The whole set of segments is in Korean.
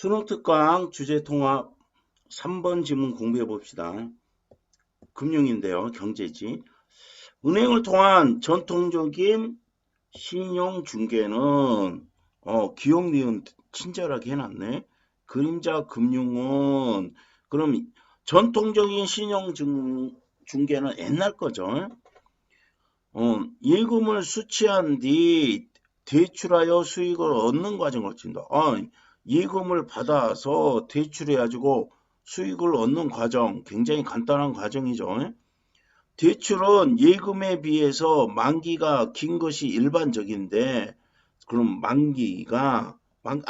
수능 특강 주제 통합 3번 지문 공부해 봅시다. 금융인데요. 경제지. 은행을 통한 전통적인 신용 중개는 기억 니은 친절하게 해놨네. 그림자 금융은 그럼 전통적인 신용 중개는 옛날 거죠. 예금을 수취한 뒤 대출하여 수익을 얻는 과정을 거친다. 예금을 받아서 대출해가지고 수익을 얻는 과정, 굉장히 간단한 과정이죠. 대출은 예금에 비해서 만기가 긴 것이 일반적인데, 그럼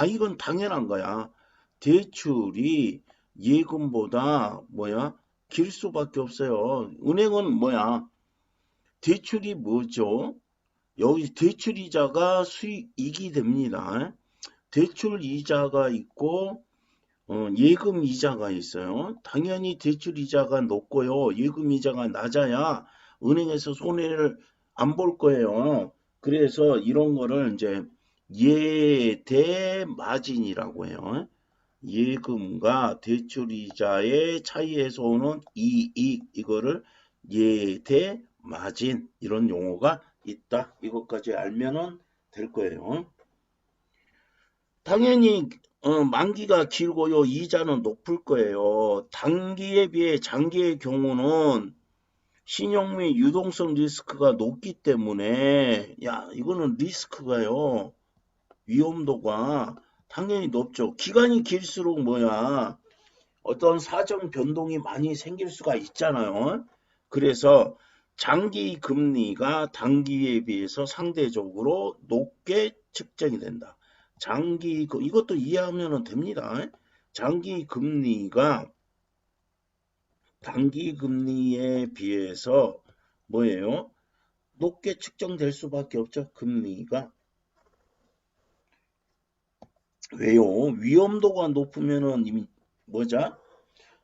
이건 당연한 거야. 대출이 예금보다 길 수밖에 없어요. 은행은 대출이 뭐죠? 여기 대출이자가 수익이 됩니다. 대출 이자가 있고 예금 이자가 있어요. 당연히 대출 이자가 높고요. 예금 이자가 낮아야 은행에서 손해를 안 볼 거예요. 그래서 이런 거를 이제 예대마진이라고 해요. 예금과 대출 이자의 차이에서 오는 이익, 이거를 예대마진, 이런 용어가 있다. 이것까지 알면은 될 거예요. 당연히 만기가 길고요. 이자는 높을 거예요. 단기에 비해 장기의 경우는 신용 및 유동성 리스크가 높기 때문에 이거는 리스크가요. 위험도가 당연히 높죠. 기간이 길수록 어떤 사정 변동이 많이 생길 수가 있잖아요. 그래서 장기 금리가 단기에 비해서 상대적으로 높게 측정이 된다. 이것도 이해하면 됩니다. 장기 금리가 단기 금리에 비해서 높게 측정될 수밖에 없죠. 금리가. 왜요? 위험도가 높으면은 이미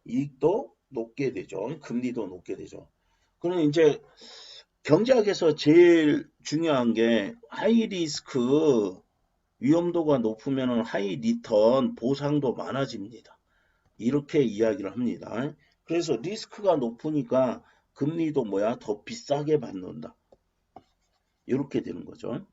이익도 높게 되죠. 금리도 높게 되죠. 그럼 이제 경제학에서 제일 중요한 게 하이 리스크, 위험도가 높으면 하이 리턴, 보상도 많아집니다. 이렇게 이야기를 합니다. 그래서 리스크가 높으니까 금리도 더 비싸게 받는다. 이렇게 되는 거죠.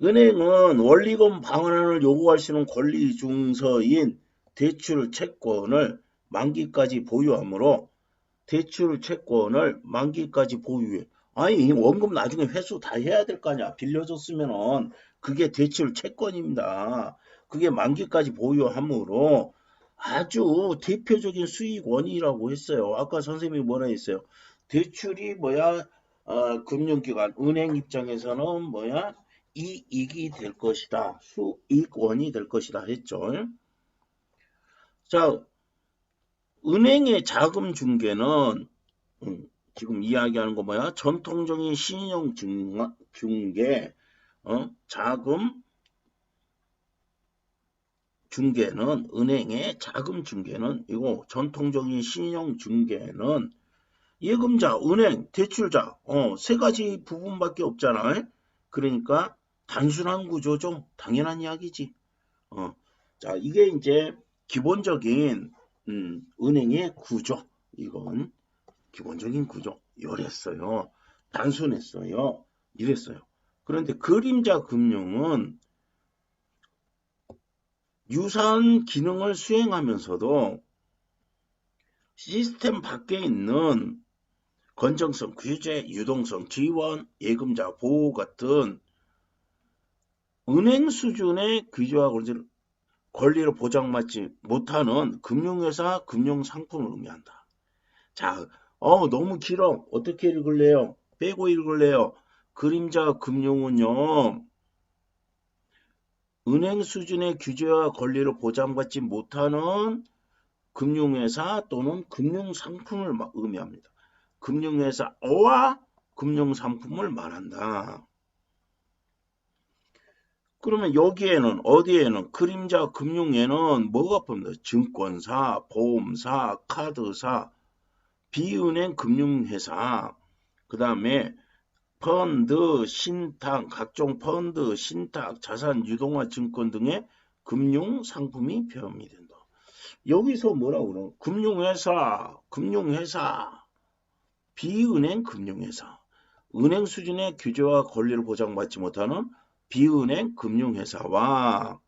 은행은 원리금 방환을 요구할 수 있는 권리 중서인 대출 채권을 만기까지 보유하므로 대출 채권을 만기까지 보유해. 원금 나중에 회수 다 해야 될 거 아니야. 빌려줬으면은 그게 대출 채권입니다. 그게 만기까지 보유하므로 아주 대표적인 수익원이라고 했어요. 아까 선생님이 뭐라 했어요? 대출이 금융기관, 은행 입장에서는 이익이 될 것이다. 수익원이 될 것이다 했죠. 자, 은행의 자금 중개는 지금 이야기하는 거 전통적인 신용 중개, 자금 중개는 은행의 자금 중개는 이거 전통적인 신용 중개는 예금자, 은행, 대출자 세 가지 부분밖에 없잖아요. 그러니까 단순한 구조죠. 당연한 이야기지. 자, 이게 이제 기본적인 은행의 구조. 이건 기본적인 구조. 이랬어요. 단순했어요. 이랬어요. 그런데 그림자 금융은 유사한 기능을 수행하면서도 시스템 밖에 있는 건전성, 규제, 유동성, 지원, 예금자 보호 같은 은행 수준의 규제와 권리를 보장받지 못하는 금융회사, 금융상품을 의미한다. 자, 너무 길어. 어떻게 읽을래요? 빼고 읽을래요? 그림자 금융은요, 은행 수준의 규제와 권리를 보장받지 못하는 금융회사 또는 금융상품을 의미합니다. 금융회사와 금융상품을 말한다. 그러면 여기에는 어디에는 그림자 금융에는 뭐가 포함된다? 증권사, 보험사, 카드사, 비은행 금융회사, 그 다음에 펀드, 신탁, 각종 펀드, 신탁, 자산, 유동화, 증권 등의 금융 상품이 포함이 된다. 여기서 뭐라고 그러나? 금융회사, 비은행 금융회사. 은행 수준의 규제와 권리를 보장받지 못하는 비은행 금융회사와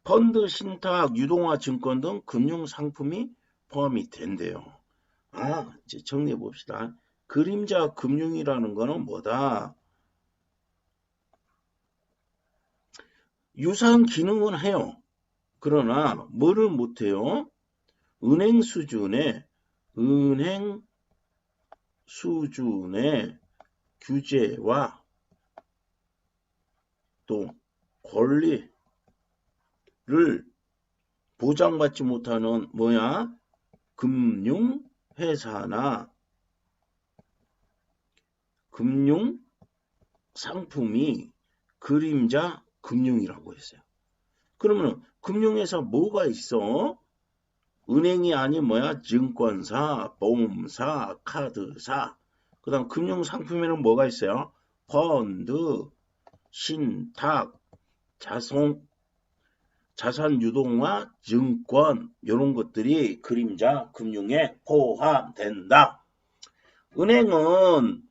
펀드, 신탁, 유동화, 증권 등 금융 상품이 포함이 된대요. 이제 정리해 봅시다. 그림자 금융이라는 거는 뭐다? 유사한 기능은 해요. 그러나 뭐를 못해요? 은행 수준의 규제와 또 권리를 보장받지 못하는 금융회사나 금융 상품이 그림자 금융이라고 했어요. 그러면 금융회사 뭐가 있어? 은행이 아닌 증권사, 보험사, 카드사. 그 다음 금융상품에는 뭐가 있어요? 펀드, 신탁, 자산 유동화, 증권 이런 것들이 그림자 금융에 포함된다. 은행은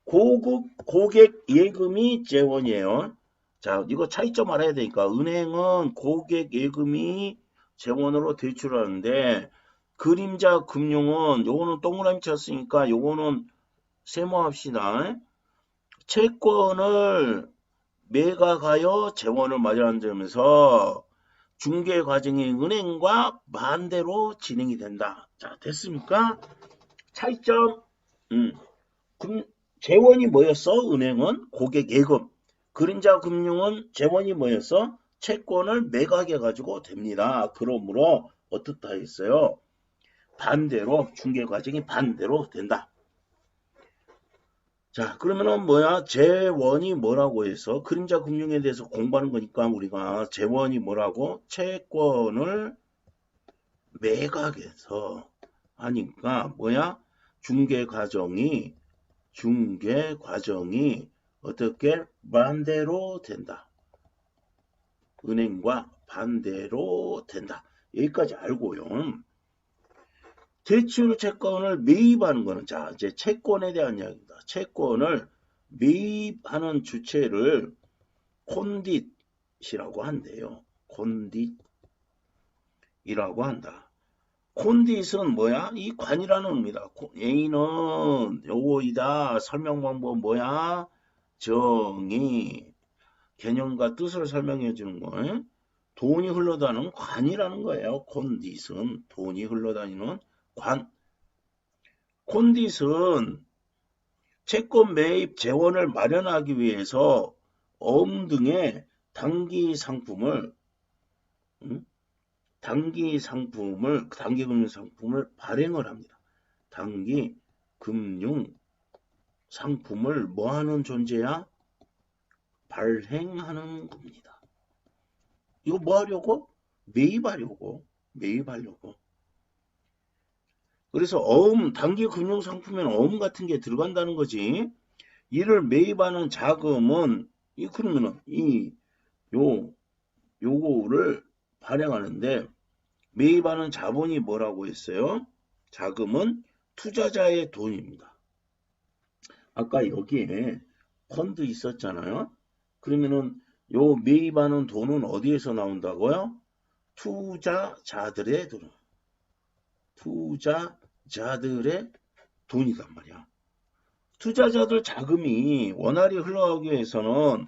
고객 예금이 재원이에요. 자, 이거 차이점 알아야 되니까 은행은 고객 예금이 재원으로 대출하는데 그림자 금융은 요거는 동그라미 쳤으니까 요거는 세모합시다. 채권을 매각하여 재원을 마련하면서 중개 과정이 은행과 반대로 진행이 된다. 자, 됐습니까? 차이점. 재원이 뭐였어? 은행은 고객 예금. 그림자 금융은 재원이 뭐였어? 채권을 매각해 가지고 됩니다. 그러므로 어떻다 했어요? 반대로 중개 과정이 반대로 된다. 자, 그러면은 재원이 뭐라고 해서 그림자 금융에 대해서 공부하는 거니까 우리가 재원이 뭐라고? 채권을 매각해서 하니까 중개 과정이 어떻게 반대로 된다. 은행과 반대로 된다. 여기까지 알고요. 대출 채권을 매입하는 거는 자, 이제 채권에 대한 이야기입니다. 채권을 매입하는 주체를 콘딧이라고 한대요. 콘딧이라고 한다. 콘딧은 이 관이라는 의미다. A는 요거이다. 설명 방법 정의, 개념과 뜻을 설명해 주는 거. 돈이 흘러다니는 관이라는 거예요. 콘딧은 돈이 흘러다니는 관. 콘딧은 채권 매입 재원을 마련하기 위해서 어음 등의 단기 금융 상품을 발행을 합니다. 단기 금융 상품을 뭐하는 존재야? 발행하는 겁니다. 이거 뭐 하려고? 매입하려고. 그래서 단기 금융 상품에는 어음 같은 게 들어간다는 거지. 이를 매입하는 자금은 그러면은 요거를 발행하는데 매입하는 자본이 뭐라고 했어요? 자금은 투자자의 돈입니다. 아까 여기에 펀드 있었잖아요. 그러면은 요 매입하는 돈은 어디에서 나온다고요? 투자자들의 돈이란 말이야. 투자자들 자금이 원활히 흘러가기 위해서는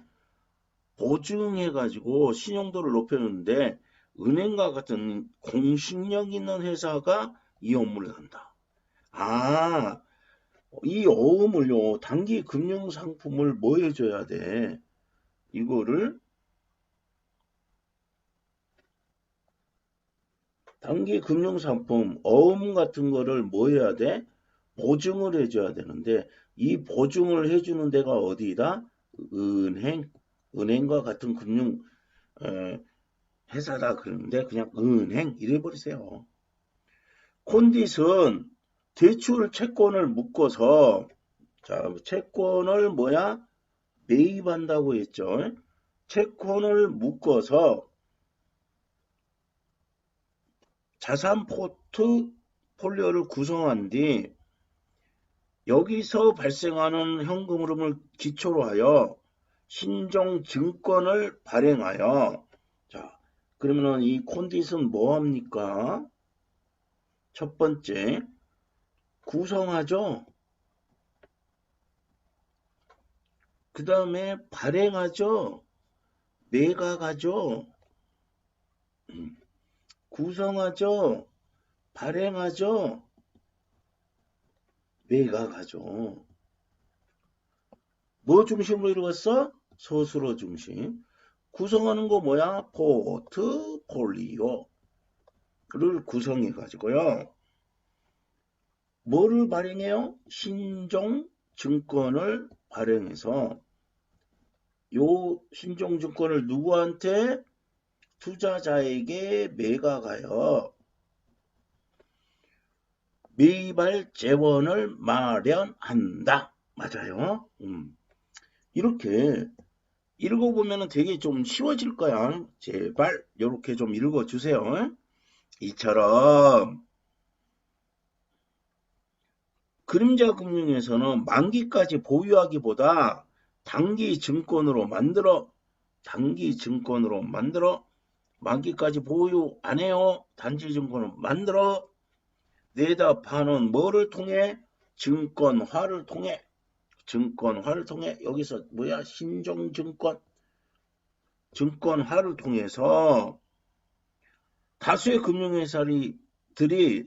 보증해가지고 신용도를 높여주는데 은행과 같은 공신력 있는 회사가 이 업무를 한다. 이 어음을요, 단기 금융 상품을 뭐 해줘야 돼? 이거를 단기 금융 상품 어음 같은 거를 뭐 해야 돼? 보증을 해줘야 되는데 이 보증을 해주는 데가 어디다? 은행과 같은 금융 회사다 그러는데 그냥 은행 이래버리세요. 콘딧은 대출 채권을 묶어서 자, 채권을 뭐야? 매입한다고 했죠. 채권을 묶어서 자산 포트폴리오를 구성한 뒤 여기서 발생하는 현금 흐름을 기초로 하여 신종 증권을 발행하여 자, 그러면은 이 콘딧은 뭐 합니까? 첫 번째, 구성하죠. 그 다음에 발행하죠. 매각하죠. 구성하죠. 발행하죠. 매각하죠. 뭐 중심으로 이루었어? 서술어 중심. 구성하는 거 뭐야? 포트폴리오를 구성해 가지고요. 뭐를 발행해요? 신종 증권을 발행해서 요 신종 증권을 누구한테? 투자자에게 매각하여 매입할 재원을 마련한다. 맞아요. 이렇게 읽어보면 되게 좀 쉬워질 거야. 제발 이렇게 좀 읽어주세요. 이처럼 그림자 금융에서는 만기까지 보유하기보다 단기 증권으로 만들어 만기까지 보유 안 해요. 단지 증권을 만들어 내다 파는 뭐를 통해? 증권화를 통해 여기서 뭐야? 신종증권 증권화를 통해서 다수의 금융회사들이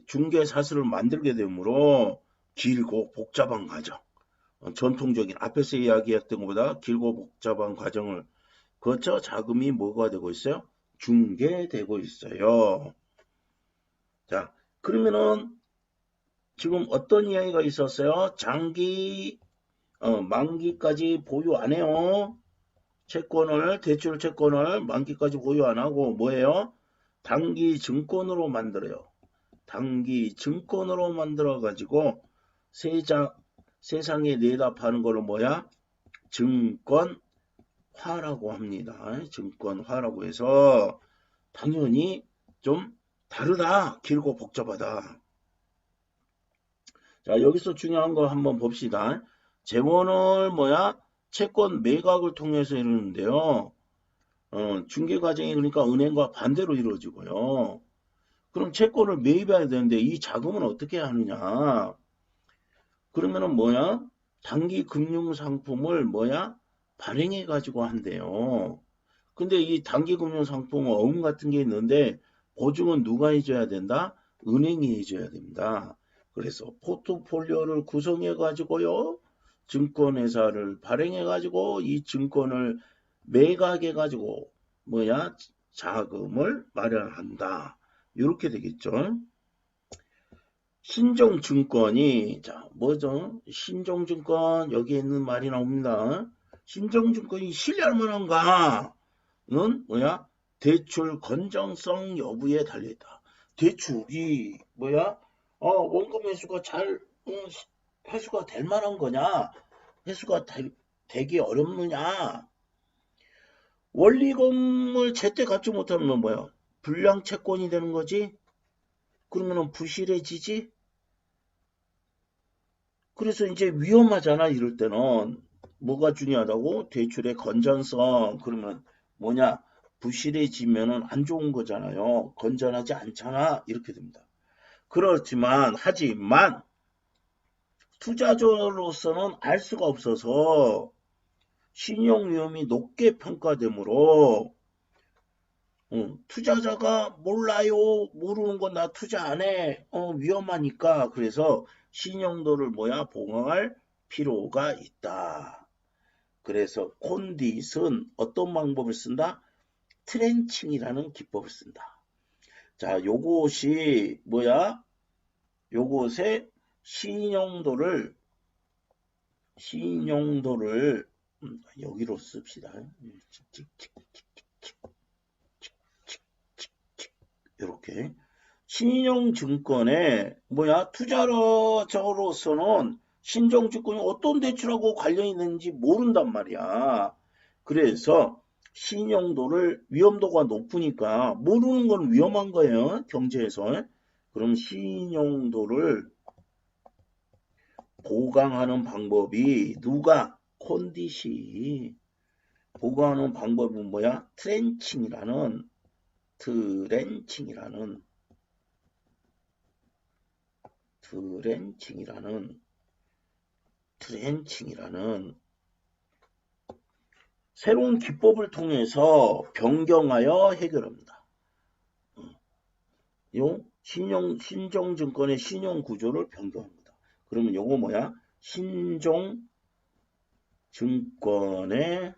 중개사슬을 만들게 되므로 길고 복잡한 과정, 전통적인 앞에서 이야기했던 것보다 길고 복잡한 과정을 거쳐 자금이 뭐가 되고 있어요? 중개되고 있어요. 자, 그러면은 지금 어떤 이야기가 있었어요? 장기 만기까지 보유 안 해요. 대출 채권을 만기까지 보유 안 하고 뭐예요? 단기 증권으로 만들어요. 단기 증권으로 만들어 가지고 세상에 내다 파는 거를 뭐야? 증권화라고 합니다. 증권화라고 해서 당연히 좀 다르다. 길고 복잡하다. 자, 여기서 중요한 거 한번 봅시다. 재원을 뭐야? 채권 매각을 통해서 이루는데요. 중개 과정이 그러니까 은행과 반대로 이루어지고요. 그럼 채권을 매입해야 되는데 이 자금은 어떻게 하느냐? 그러면은 뭐야? 단기 금융 상품을 뭐야? 발행해 가지고 한대요. 근데 이 단기 금융 상품은 어음 같은 게 있는데 보증은 누가 해줘야 된다? 은행이 해줘야 됩니다. 그래서 포트폴리오를 구성해 가지고요. 증권회사를 발행해 가지고 이 증권을 매각해 가지고 뭐야? 자금을 마련한다. 이렇게 되겠죠. 신종증권이 자 뭐죠? 신종증권 여기에 있는 말이 나옵니다. 신종증권이 신뢰할 만한가는 뭐야? 대출 건전성 여부에 달려있다. 대출이 뭐야? 원금 회수가 잘 회수가 될 만한 거냐? 회수가 되기 어렵느냐? 원리금을 제때 갚지 못하면 뭐야? 불량 채권이 되는 거지? 그러면은 부실해지지? 그래서 이제 위험하잖아. 이럴 때는 뭐가 중요하다고? 대출의 건전성. 그러면 뭐냐? 부실해지면은 안 좋은 거잖아요. 건전하지 않잖아. 이렇게 됩니다. 하지만 투자자로서는 알 수가 없어서 신용 위험이 높게 평가되므로 투자자가 몰라요. 모르는 건 나 투자 안 해. 위험하니까. 그래서 신용도를 뭐야? 보강할 필요가 있다. 그래서 콘딧은 어떤 방법을 쓴다? 트렌칭이라는 기법을 쓴다. 자, 요것이 뭐야? 요것의 신용도를 여기로 씁시다. 이렇게 신용증권에 뭐야 투자자로서는 신정주권이 어떤 대출하고 관련이 있는지 모른단 말이야. 그래서 신용도를 위험도가 높으니까 모르는 건 위험한 거예요. 경제에서. 그럼 신용도를 보강하는 방법이 누가? 콘디시. 보강하는 방법은 뭐야? 트렌칭이라는 새로운 기법을 통해서 변경하여 해결합니다. 요 신정증권의 신용구조를 변경합니다. 그러면 요거 뭐야? 신정증권의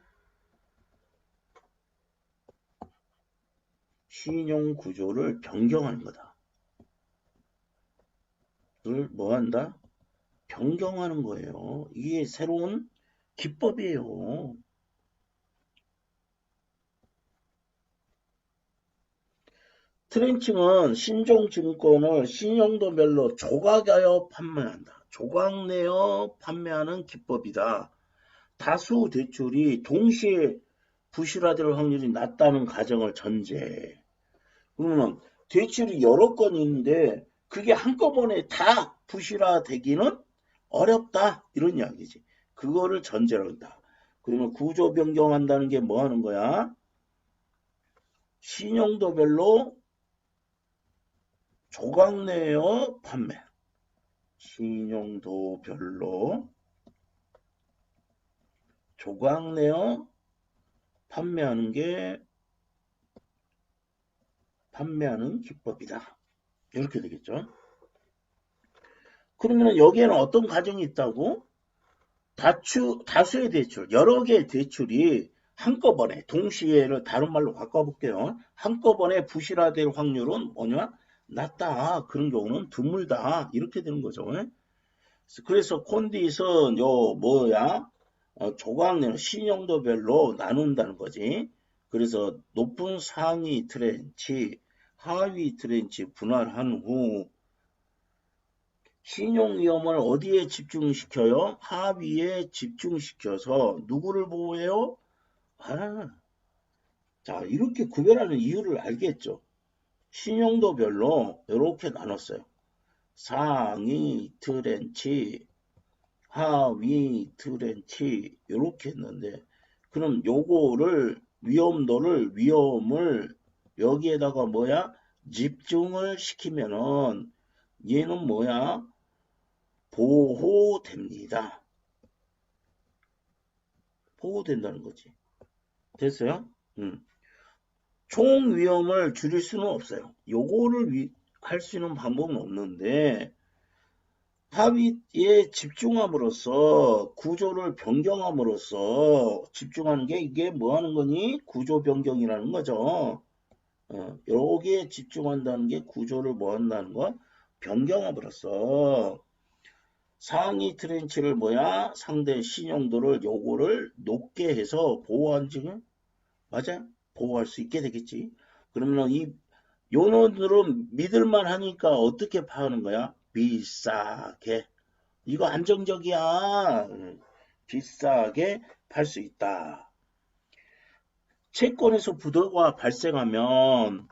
신용구조를 변경하는 거다. 를 뭐한다? 변경하는 거예요. 이게 새로운 기법이에요. 트렌칭은 신종증권을 신용도별로 조각하여 판매한다. 조각 내어 판매하는 기법이다. 다수 대출이 동시에 부실화될 확률이 낮다는 가정을 전제해. 그러면 대출이 여러 건 있는데 그게 한꺼번에 다 부실화되기는 어렵다. 이런 이야기지. 그거를 전제로 한다. 그러면 구조 변경한다는 게 뭐 하는 거야? 신용도별로 조각 내어 판매. 신용도별로 조각 내어 판매하는 기법이다. 이렇게 되겠죠. 그러면 여기에는 어떤 가정이 있다고? 다수의 대출, 여러 개의 대출이 한꺼번에, 동시에를 다른 말로 바꿔볼게요. 한꺼번에 부실화될 확률은 뭐냐? 낮다. 그런 경우는 드물다. 이렇게 되는 거죠. 그래서 콘디는 조각내는 신용도별로 나눈다는 거지. 그래서 높은 상위 트렌치, 하위 트렌치 분할한 후 신용위험을 어디에 집중시켜요? 하위에 집중시켜서 누구를 보호해요? 자, 이렇게 구별하는 이유를 알겠죠? 신용도별로 이렇게 나눴어요. 상위 트렌치, 하위 트렌치 이렇게 했는데 그럼 요거를 위험을 여기에다가 뭐야? 집중을 시키면은 얘는 뭐야? 보호됩니다. 보호된다는 거지. 됐어요? 총 위험을 줄일 수는 없어요. 요거를 할 수 있는 방법은 없는데 하위에 집중함으로써 구조를 변경함으로써 집중하는 게 이게 뭐 하는 거니? 구조 변경이라는 거죠. 여기에 집중한다는 게 구조를 뭐 한다는 거? 변경함으로써 상위 트렌치를 뭐야? 상대 신용도를 요거를 높게 해서 보호한지 맞아? 보호할 수 있게 되겠지. 그러면 이 요놈들은 믿을만 하니까 어떻게 파는 거야? 비싸게. 이거 안정적이야. 비싸게 팔 수 있다. 채권에서 부도가 발생하면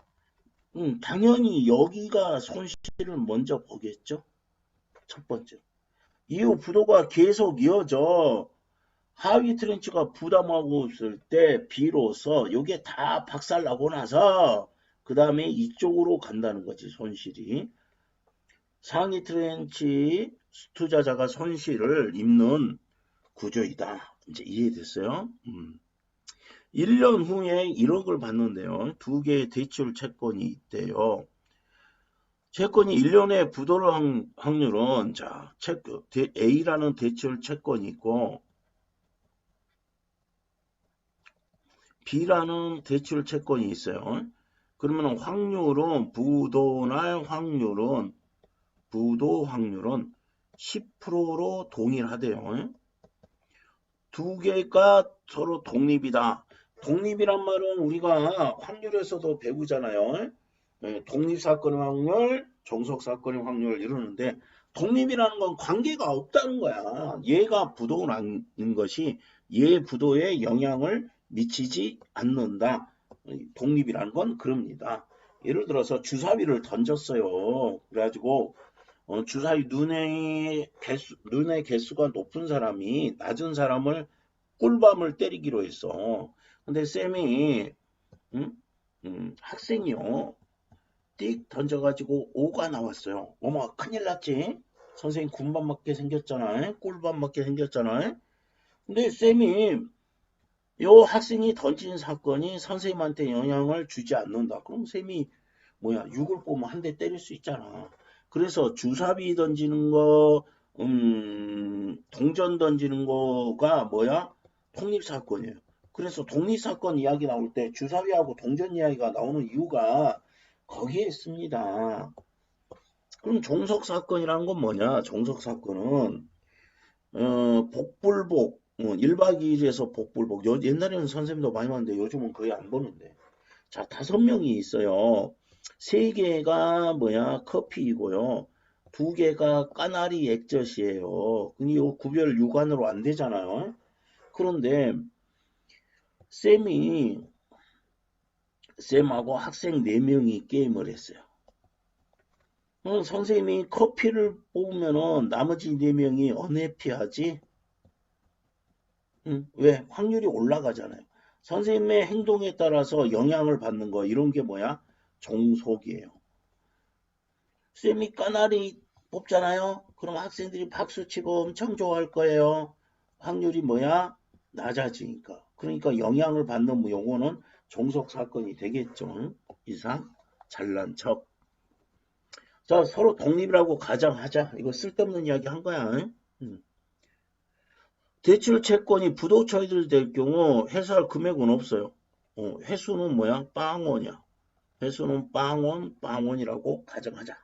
당연히 여기가 손실을 먼저 보겠죠. 첫 번째. 이후 부도가 계속 이어져 하위 트렌치가 부담하고 있을 때 비로소 이게 다 박살나고 나서 그 다음에 이쪽으로 간다는 거지. 손실이. 상위 트렌치 투자자가 손실을 입는 구조이다. 이제 이해됐어요? 1년 후에 1억을 받는데요. 두 개의 대출 채권이 있대요. 채권이 1년에 부도를 한 확률은 자, A라는 대출 채권이 있고 B라는 대출 채권이 있어요. 그러면 확률은 부도 확률은 10%로 동일하대요. 두 개가 서로 독립이다. 독립이란 말은 우리가 확률에서도 배우잖아요. 독립사건의 확률, 종속사건의 확률 이러는데 독립이라는 건 관계가 없다는 거야. 얘가 부도를 하는 것이 얘 부도에 영향을 미치지 않는다. 독립이라는 건 그럽니다. 예를 들어서 주사위를 던졌어요. 그래가지고 주사위 눈의 개수가 높은 사람이 낮은 사람을 꿀밤을 때리기로 했어. 근데 쌤이 학생이요. 띡 던져가지고 5가 나왔어요. 어머 큰일 났지? 선생님 군밤 맞게 생겼잖아. 꿀밤 맞게 생겼잖아. 근데 쌤이 요 학생이 던진 사건이 선생님한테 영향을 주지 않는다. 그럼 쌤이 뭐야 6을 보면 한 대 때릴 수 있잖아. 그래서 주사위 던지는 거, 동전 던지는 거가 뭐야? 독립사건이에요. 그래서 독립사건 이야기 나올 때 주사위하고 동전 이야기가 나오는 이유가 거기에 있습니다. 그럼 종속사건이라는 건 뭐냐? 종속사건은 복불복 1박 2일에서 복불복 옛날에는 선생님도 많이 봤는데 요즘은 거의 안 보는데 자 5명이 있어요. 3개가 뭐야 커피이고요. 2개가 까나리 액젓이에요. 근데 이 구별 육안으로 안 되잖아요. 그런데 쌤하고 학생 4명이 게임을 했어요. 선생님이 커피를 뽑으면은 나머지 4명이 언해피하지? 왜? 확률이 올라가잖아요. 선생님의 행동에 따라서 영향을 받는 거 이런 게 뭐야? 종속이에요. 쌤이 까나리 뽑잖아요. 그럼 학생들이 박수치고 엄청 좋아할 거예요. 확률이 뭐야? 낮아지니까. 그러니까 영향을 받는 요거는 종속사건이 되겠죠. 이상 잘난 척. 자, 서로 독립이라고 가정하자. 이거 쓸데없는 이야기 한 거야. 대출 채권이 부도처리될 경우 회수할 금액은 없어요. 회수는 뭐야? 빵원이야. 회수는 빵원이라고 가정하자.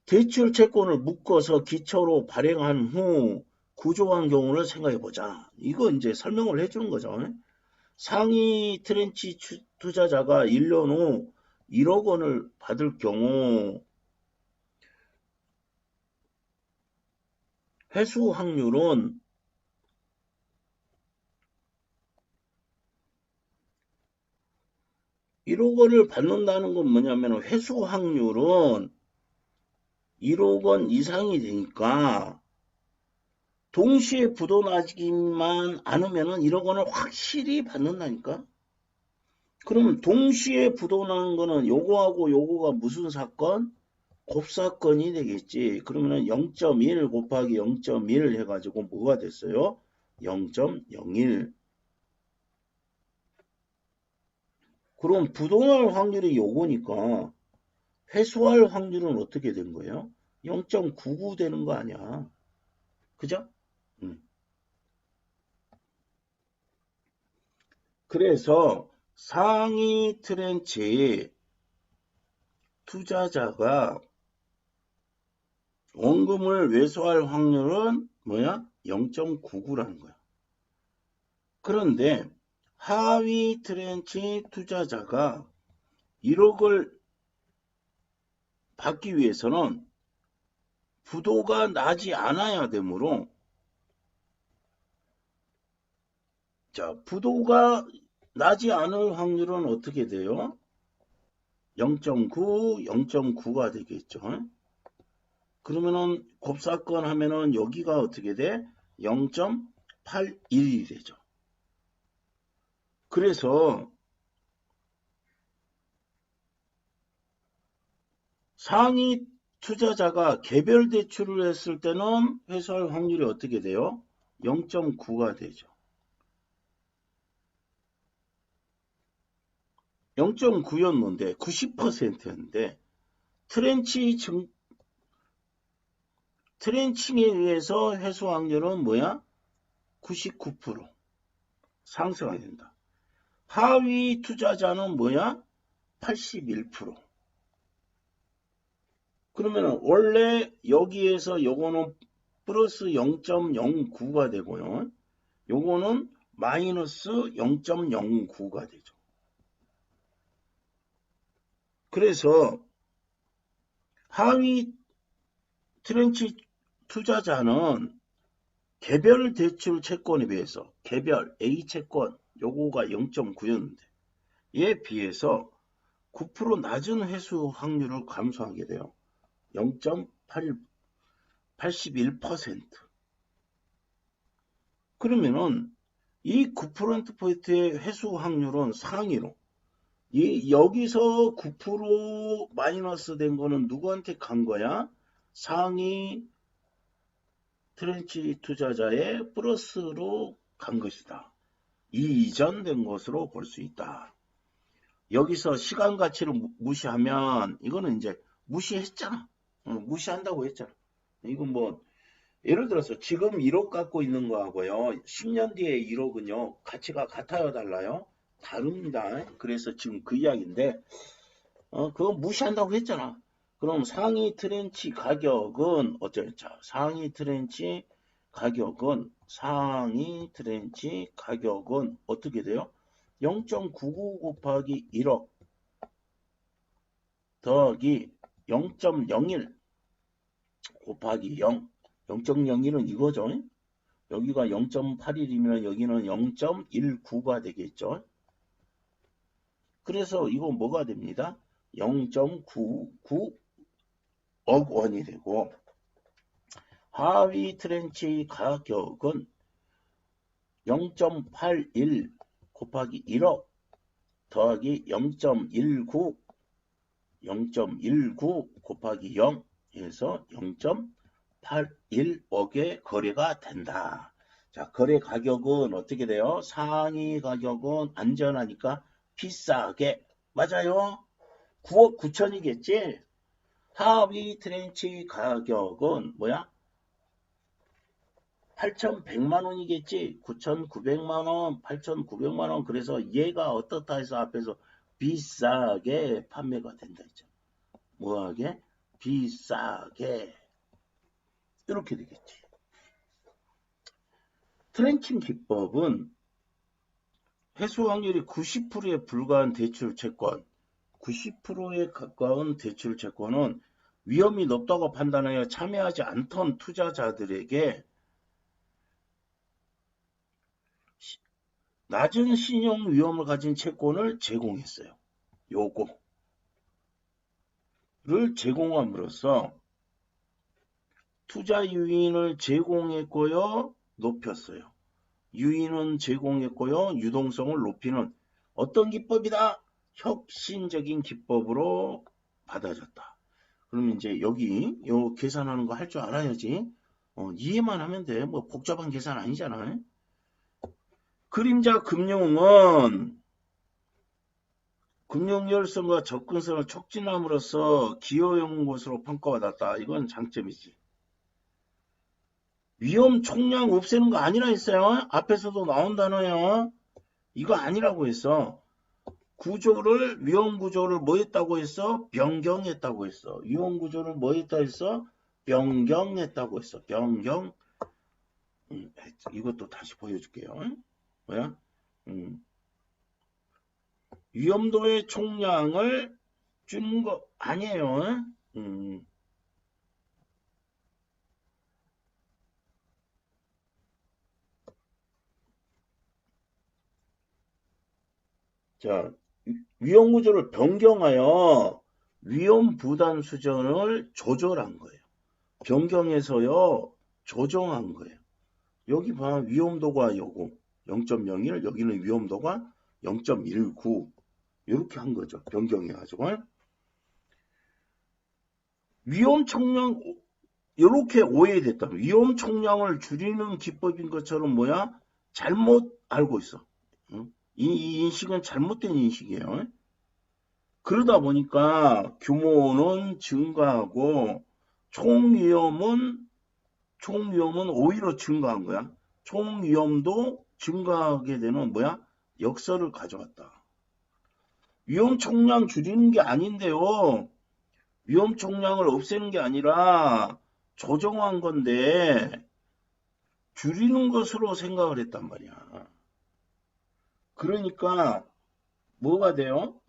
대출 채권을 묶어서 기초로 발행한 후 구조한 경우를 생각해보자. 이거 이제 설명을 해주는 거죠. 상위 트렌치 투자자가 1년 후 1억 원을 받을 경우 회수 확률은 1억 원을 받는다는 건 뭐냐면 회수 확률은 1억 원 이상이 되니까 동시에 부도나기만 않으면 1억 원을 확실히 받는다니까. 그러면 동시에 부도나는 거는 요거하고 요거가 무슨 사건? 곱사건이 되겠지. 그러면 0.1 곱하기 0.1 해가지고 뭐가 됐어요? 0.01. 그럼 부도날 확률이 요거니까 회수할 확률은 어떻게 된 거예요? 0.99 되는 거 아니야. 그죠? 그래서 상위 트렌치 투자자가 원금을 회수할 확률은 뭐야? 0.99라는 거야. 그런데 하위 트렌치 투자자가 1억을 받기 위해서는 부도가 나지 않아야 되므로 자, 부도가 나지 않을 확률은 어떻게 돼요? 0.9, 0.9가 되겠죠. 그러면은 곱사건 하면은 여기가 어떻게 돼? 0.81이 되죠. 그래서 상위 투자자가 개별 대출을 했을 때는 회수할 확률이 어떻게 돼요? 0.9가 되죠. 0.9였는데 90%였는데 트렌칭에 의해서 회수 확률은 뭐야? 99% 상승하게 된다. 하위 투자자는 뭐야? 81%. 그러면 원래 여기에서 요거는 플러스 0.09가 되고요. 요거는 마이너스 0.09가 되죠. 그래서 하위 트렌치 투자자는 개별 대출 채권에 비해서 개별 A 채권 요거가 0.9였는데 이에 비해서 9% 낮은 회수 확률을 감소하게 돼요. 0.81% 그러면은 이 9%포인트의 회수 확률은 상위로 여기서 9% 마이너스 된 거는 누구한테 간 거야? 상위 트렌치 투자자의 플러스로 간 것이다. 이전된 것으로 볼 수 있다. 여기서 시간 가치를 무시하면 이거는 이제 무시했잖아. 무시한다고 했잖아. 이건 뭐 예를 들어서 지금 1억 갖고 있는 거하고요. 10년 뒤에 1억은요. 가치가 같아요, 달라요? 다릅니다. 그래서 지금 그 이야기인데 그거 무시한다고 했잖아. 그럼 상위 트렌치 가격은 어쩌죠? 상위 트렌치 가격은 어떻게 돼요? 0.99 곱하기 1억 더하기 0.01 곱하기 0. 0.01은 이거죠. 여기가 0.81이면 여기는 0.19가 되겠죠. 그래서 이거 뭐가 됩니다? 0.99억 원이 되고 하위 트렌치 가격은 0.81 곱하기 1억 더하기 0.19 곱하기 0 해서 0.81억의 거래가 된다. 자, 거래 가격은 어떻게 돼요? 상위 가격은 안전하니까 비싸게. 맞아요. 9억 9천이겠지? 하위 트렌치 가격은 뭐야? 8,100만 원이겠지? 9,900만 원, 8,900만 원. 그래서 얘가 어떻다 해서 앞에서 비싸게 판매가 된다 했죠. 뭐하게? 비싸게. 이렇게 되겠지. 트렌칭 기법은 회수 확률이 90%에 불과한 대출 채권, 90%에 가까운 대출 채권은 위험이 높다고 판단하여 참여하지 않던 투자자들에게 낮은 신용 위험을 가진 채권을 제공했어요. 요거를 제공함으로써 투자 유인을 제공했고요. 높였어요. 유인은 제공했고요. 유동성을 높이는 어떤 기법이다? 혁신적인 기법으로 받아졌다. 그러면 이제 여기 요 계산하는 거 할 줄 알아야지. 이해만 하면 돼. 뭐 복잡한 계산 아니잖아. 그림자 금융은 금융열성과 접근성을 촉진함으로써 기여용 것으로 평가받았다. 이건 장점이지. 위험 총량 없애는 거 아니라 했어요. 앞에서도 나온 단어예요. 이거 아니라고 했어. 위험 구조를 뭐 했다고 했어? 변경했다고 했어. 위험 구조를 뭐 했다 했어? 변경했다고 했어. 변경. 이것도 다시 보여줄게요. 뭐야? 위험도의 총량을 준 거 아니에요. 자, 위험 구조를 변경하여 위험 부담 수준을 조절한 거예요. 변경해서요, 조정한 거예요. 여기 봐, 위험도가 요거 0.01, 여기는 위험도가 0.19 이렇게 한 거죠. 변경해가지고 위험 총량 이렇게 오해됐다. 위험 총량을 줄이는 기법인 것처럼 뭐야? 잘못 알고 있어. 이 인식은 잘못된 인식이에요. 그러다 보니까 규모는 증가하고 총위험은 오히려 증가한 거야. 총위험도 증가하게 되는 뭐야? 역설을 가져왔다. 위험 총량 줄이는 게 아닌데요. 위험 총량을 없애는 게 아니라 조정한 건데 줄이는 것으로 생각을 했단 말이야. 그러니까 뭐가 돼요?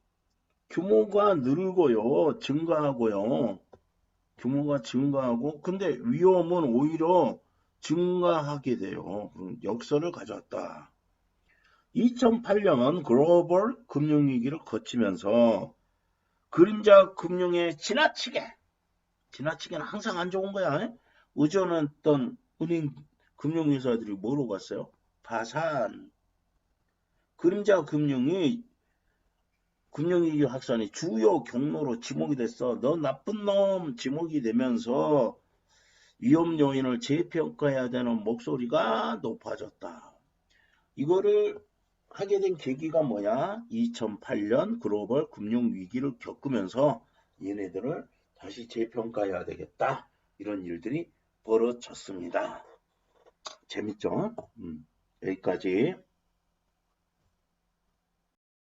규모가 늘고요. 증가하고요. 규모가 증가하고 근데 위험은 오히려 증가하게 돼요. 역설을 가져왔다. 2008년 글로벌 금융위기를 거치면서 그림자 금융에 지나치게는 항상 안 좋은 거야. 의존했던 은행 금융회사들이 뭐로 갔어요? 파산. 그림자 금융위기 확산의 주요 경로로 지목이 됐어. 너 나쁜 놈 지목이 되면서 위험 요인을 재평가해야 되는 목소리가 높아졌다. 이거를 하게 된 계기가 뭐냐? 2008년 글로벌 금융위기를 겪으면서 얘네들을 다시 재평가해야 되겠다. 이런 일들이 벌어졌습니다. 재밌죠? 여기까지.